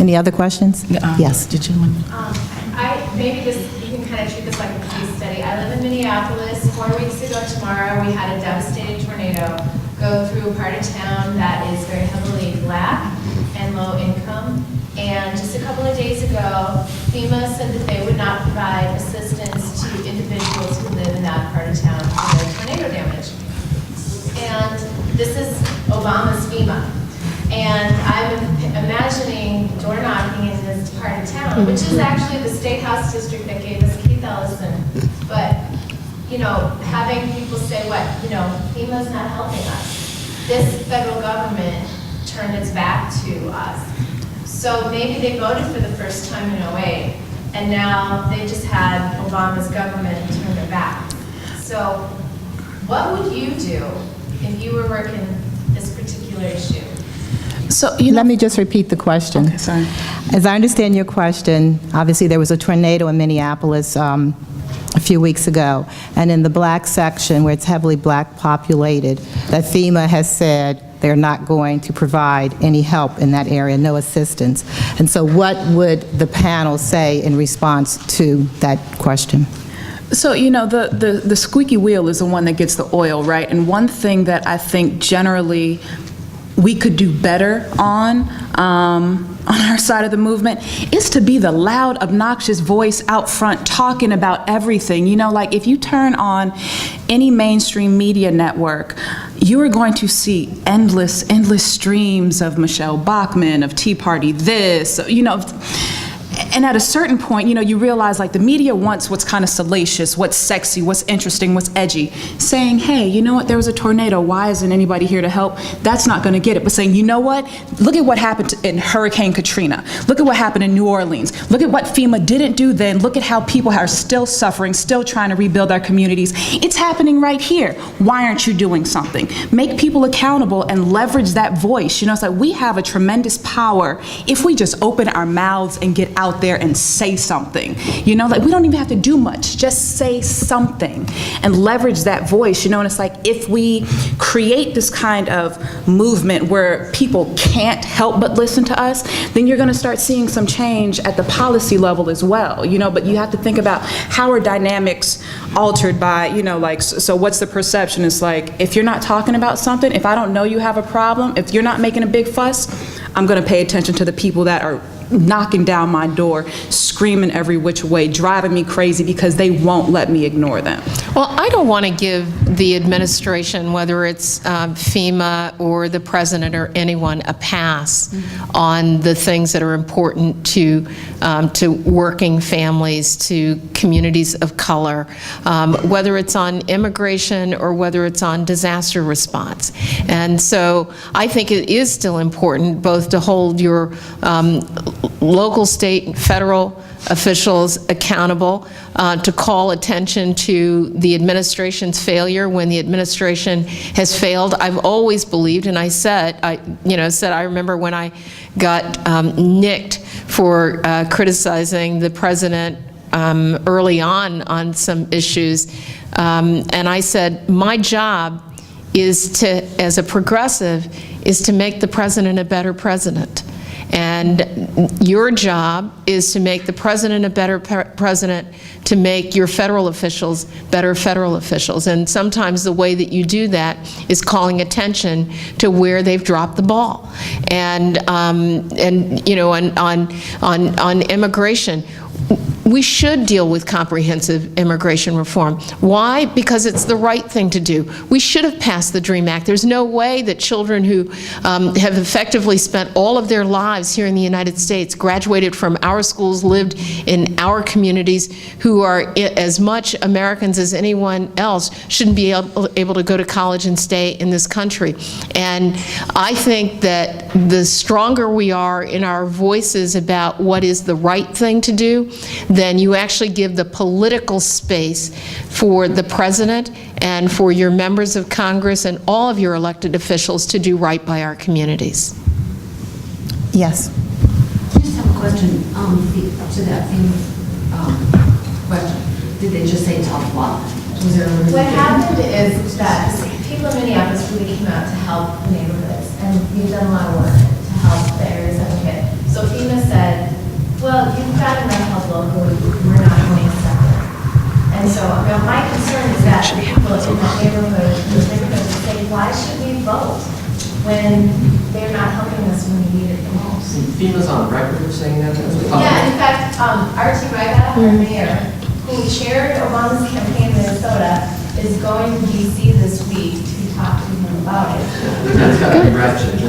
Any other questions? Yes. Did you want? Maybe this, you can kind of treat this like a case study. I live in Minneapolis. 4 weeks ago tomorrow, we had a devastating tornado go through a part of town that is very heavily black and low income. And just a couple of days ago, FEMA said that they would not provide assistance to individuals who live in that part of town for their tornado damage. And this is Obama's FEMA. And I'm imagining door knocking in this part of town, which is actually the State House district that gave us Keith Ellison. But, you know, having people say, what, you know, FEMA's not helping us. This federal government turned its back to us. So maybe they voted for the first time in 08, and now they just had Obama's government turn their back. So what would you do if you were working this particular issue? So, Let me just repeat the question. Okay, sorry. As I understand your question, obviously there was a tornado in Minneapolis a few weeks ago, and in the black section, where it's heavily black populated, that FEMA has said they're not going to provide any help in that area, no assistance. And so what would the panel say in response to that question? So, you know, the squeaky wheel is the one that gets the oil, right? And one thing that I think generally we could do better on our side of the movement is to be the loud, obnoxious voice out front talking about everything. You know, like if you turn on any mainstream media network, you are going to see endless streams of Michelle Bachmann, of Tea Party this, you know. And at a certain point, you know, you realize like the media wants what's kind of salacious, what's sexy, what's interesting, what's edgy. Saying, hey, you know what, there was a tornado, why isn't anybody here to help? That's not going to get it. But saying, you know what, look at what happened in Hurricane Katrina. Look at what happened in New Orleans. Look at what FEMA didn't do then. Look at how people are still suffering, still trying to rebuild our communities. It's happening right here. Why aren't you doing something? Make people accountable and leverage that voice. You know, it's like we have a tremendous power if we just open our mouths and get out there and say something. You know, like we don't even have to do much, just say something and leverage that voice, you know. And it's like if we create this kind of movement where people can't help but listen to us, then you're going to start seeing some change at the policy level as well, you know. But you have to think about how are dynamics altered by, you know, like, so what's the perception? It's like, if you're not talking about something, if I don't know you have a problem, if you're not making a big fuss, I'm going to pay attention to the people that are knocking down my door, screaming every which way, driving me crazy because they won't let me ignore them. Well, I don't want to give the administration, whether it's FEMA or the president or anyone, a pass on the things that are important to working families, to communities of color, whether it's on immigration or whether it's on disaster response. And so I think it is still important both to hold your local, state, and federal officials accountable, to call attention to the administration's failure when the administration has failed. I've always believed, and I remember when I got nicked for criticizing the president early on some issues, and I said, my job is to, as a progressive, is to make the president a better president. And your job is to make the president a better president, to make your federal officials better federal officials. And sometimes the way that you do that is calling attention to where they've dropped the ball. And you know, on immigration, we should deal with comprehensive immigration reform. Why? Because it's the right thing to do. We should have passed the DREAM Act. There's no way that children who have effectively spent all of their lives here in the United States, graduated from our schools, lived in our communities, who are as much Americans as anyone else, shouldn't be able to go to college and stay in this country. And I think that the stronger we are in our voices about what is the right thing to do, then you actually give the political space for the president and for your members of Congress and all of your elected officials to do right by our communities. Yes. I just have a question to that same question. Did they just say top block? Was there a What happened is that people in Minneapolis really came out to help the neighborhoods, and we've done a lot of work to help the areas that were hit. So FEMA said, that people in that neighborhood, would say, why should we vote when they're not helping us when we need it the most? FEMA's on record for saying that. Yeah, in fact, R.T. Ryback, our mayor, who chaired Obama's campaign in Minnesota, is going to D.C. this week to talk to him about it. That's got to be ratchet. And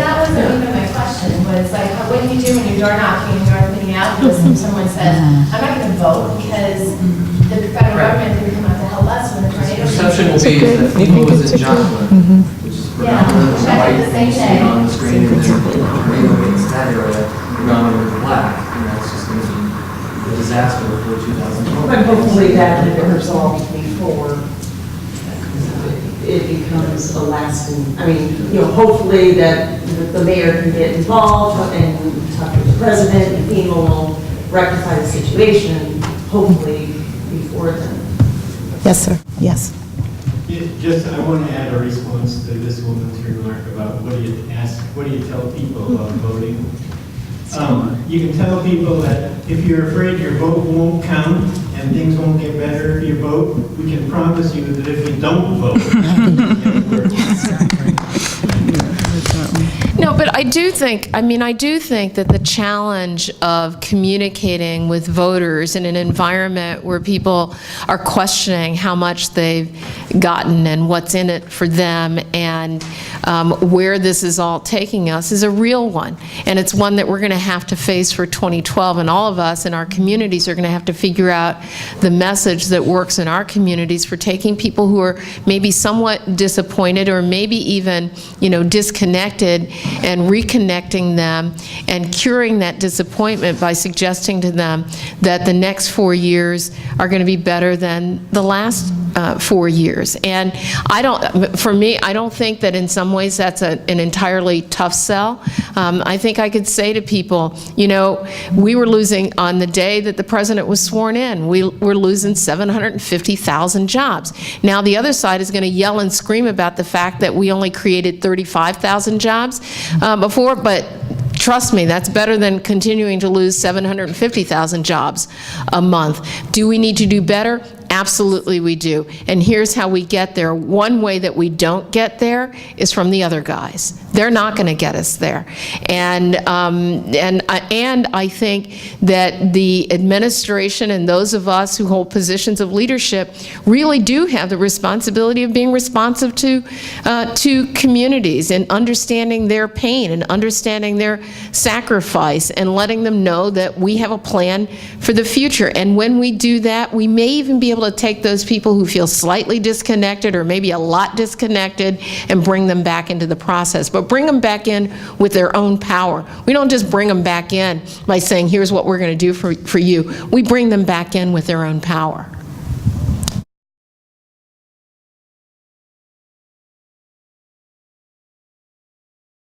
that wasn't even my question, was like, what do you do when you're door knocking in North Minneapolis and someone says, I'm not going to vote because the federal government didn't come out to help us when the tornado. Perception will be that FEMA was in Joplin, which is predominantly white, and you see it on the screen, and then the tornado hits that area, predominantly black, and that's just going to be a disaster for 2012. But hopefully that will be resolved before it becomes a lasting, I mean, hopefully that the mayor can get involved and talk to the president and FEMA will rectify the situation, hopefully before then. Yes, sir. Yes. Just, I want to add a response to this woman's remark about what do you tell people about voting? You can tell people that if you're afraid your vote won't count and things won't get better if you vote, we can promise you that if you don't vote, No, but I do think that the challenge of communicating with voters in an environment where people are questioning how much they've gotten and what's in it for them and where this is all taking us is a real one. And it's one that we're going to have to face for 2012. And all of us in our communities are going to have to figure out the message that works in our communities for taking people who are maybe somewhat disappointed or maybe even, disconnected and reconnecting them and curing that disappointment by suggesting to them that the next 4 years are going to be better than the last 4 years. And I don't think that in some ways that's an entirely tough sell. I think I could say to people, we were losing on the day that the president was sworn in, we were losing 750,000 jobs. Now the other side is going to yell and scream about the fact that we only created 35,000 jobs before, but trust me, that's better than continuing to lose 750,000 jobs a month. Do we need to do better? Absolutely we do. And here's how we get there. One way that we don't get there is from the other guys. They're not going to get us there. And I think that the administration and those of us who hold positions of leadership really do have the responsibility of being responsive to communities and understanding their pain and understanding their sacrifice and letting them know that we have a plan for the future. And when we do that, we may even be able to take those people who feel slightly disconnected or maybe a lot disconnected and bring them back into the process. But bring them back in with their own power. We don't just bring them back in by saying, here's what we're going to do for you. We bring them back in with their own power.